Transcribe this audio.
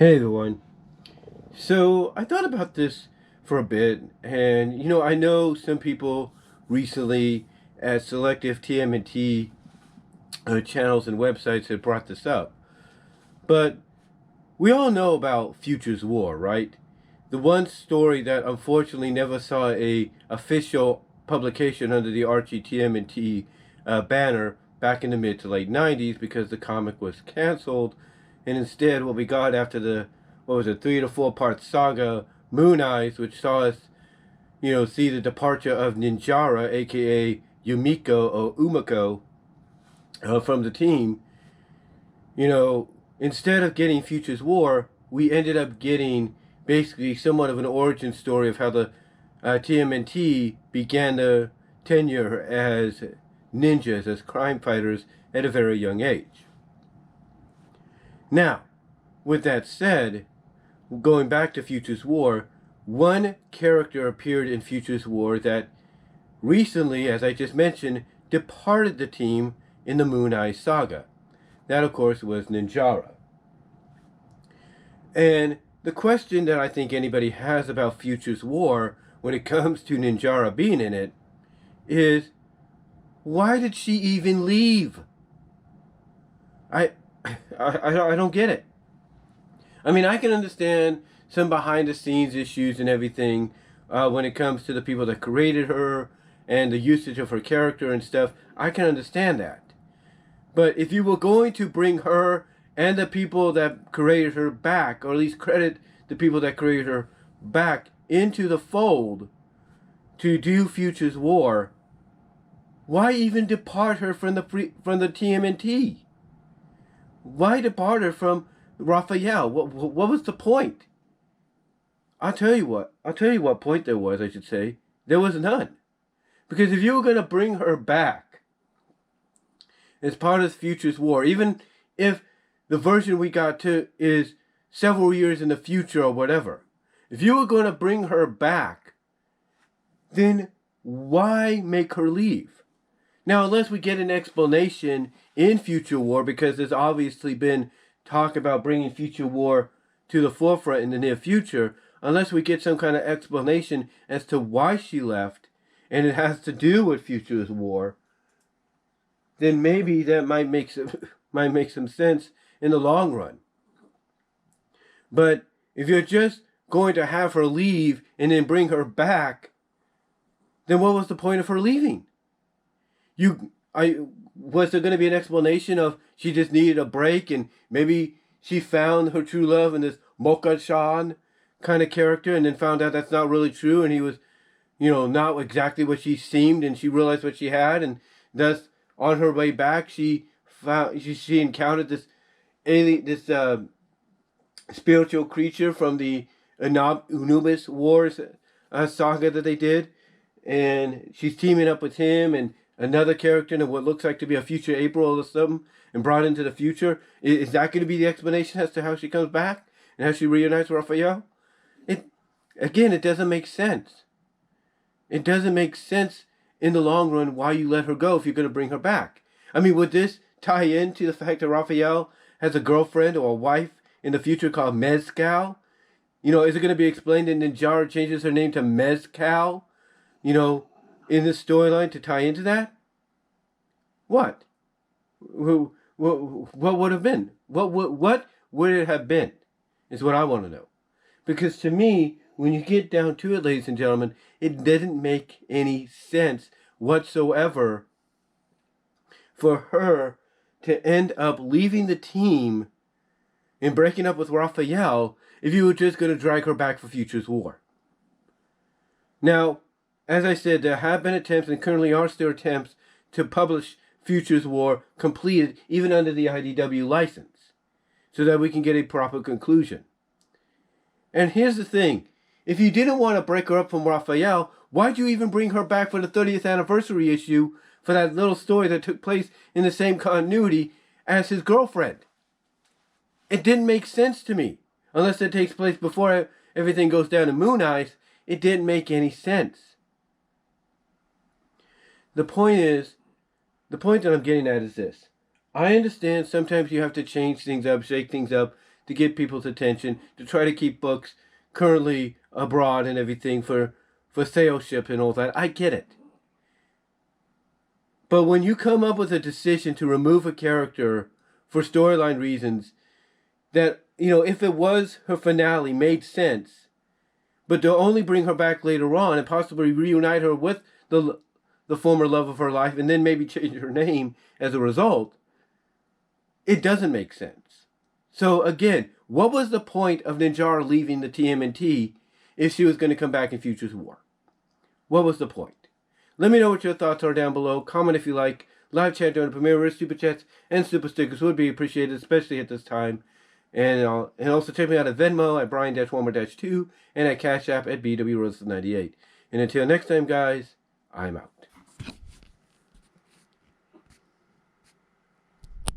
Hey everyone. So I thought about this for a bit, and I know some people recently at selective TMNT channels and websites have brought this up. But we all know about Future's War, right? The one story that unfortunately never saw a official publication under the Archie TMNT banner back in the mid to late 90s because the comic was canceled, and instead what we got after the, what was it, 3 to 4 part saga Moon Eyes, which saw us, see the departure of Ninjara, aka Umeko or Umeko, from the team. you know, Instead of getting Future's War, we ended up getting basically somewhat of an origin story of how the TMNT began their tenure as ninjas, as crime fighters, at a very young age. Now, with that said, going back to Future's War, one character appeared in Future's War that recently, as I just mentioned, departed the team in the Moon Eye saga. That, of course, was Ninjara. And the question that I think anybody has about Future's War when it comes to Ninjara being in it is, why did she even leave? I, I don't get it. I mean, I can understand some behind the scenes issues and everything when it comes to the people that created her and the usage of her character and stuff. I can understand that. But if you were going to bring her and the people that created her back, or at least credit the people that created her back into the fold to do Future's War, why even depart her from the TMNT? Why depart her from Raphael? What was the point? I'll tell you what point there was, I should say. There was none. Because if you were going to bring her back as part of Future's War, even if the version we got to is several years in the future or whatever, if you were going to bring her back, then why make her leave? Now, unless we get an explanation in Future War, because there's obviously been talk about bringing Future War to the forefront in the near future, unless we get some kind of explanation as to why she left, and it has to do with Future's War, then maybe that might make some sense in the long run. But if you're just going to have her leave and then bring her back, then what was the point of her leaving? Was there going to be an explanation of she just needed a break and maybe she found her true love in this Mocha-chan kind of character and then found out that's not really true and he was, not exactly what she seemed, and she realized what she had, and thus on her way back she encountered this alien, this spiritual creature from the Anubis Wars saga that they did, and she's teaming up with him and another character in what looks like to be a future April or something, and brought into the future. Is that going to be the explanation as to how she comes back and how she reunites with Raphael? It doesn't make sense. It doesn't make sense in the long run why you let her go if you're going to bring her back. I mean, would this tie into the fact that Raphael has a girlfriend or a wife in the future called Mezcal? Is it going to be explained that Ninjara changes her name to Mezcal, in this storyline to tie into that? What? What would have been? What would it have been? Is what I want to know. Because to me, when you get down to it, ladies and gentlemen, it doesn't make any sense whatsoever for her to end up leaving the team and breaking up with Raphael if you were just going to drag her back for Future's War. Now, as I said, there have been attempts, and currently are still attempts, to publish Future's War completed, even under the IDW license, so that we can get a proper conclusion. And here's the thing. If you didn't want to break her up from Raphael, why'd you even bring her back for the 30th anniversary issue for that little story that took place in the same continuity as his girlfriend? It didn't make sense to me. Unless it takes place before everything goes down in Moon Eyes, it didn't make any sense. The point that I'm getting at is this. I understand sometimes you have to change things up, shake things up to get people's attention, to try to keep books currently abroad and everything for saleship and all that. I get it. But when you come up with a decision to remove a character for storyline reasons, that, if it was her finale, made sense, but to only bring her back later on and possibly reunite her with the former love of her life and then maybe change her name as a result, it doesn't make sense. So again, what was the point of Ninjara leaving the TMNT if she was going to come back in Futures War? What was the point? Let me know what your thoughts are down below. Comment if you like. Live chat during the premiere. Super chats and super stickers would be appreciated, especially at this time. And also check me out at Venmo at Brian-Walmer-2 and at Cash App at BWRose98. And until next time, guys, I'm out.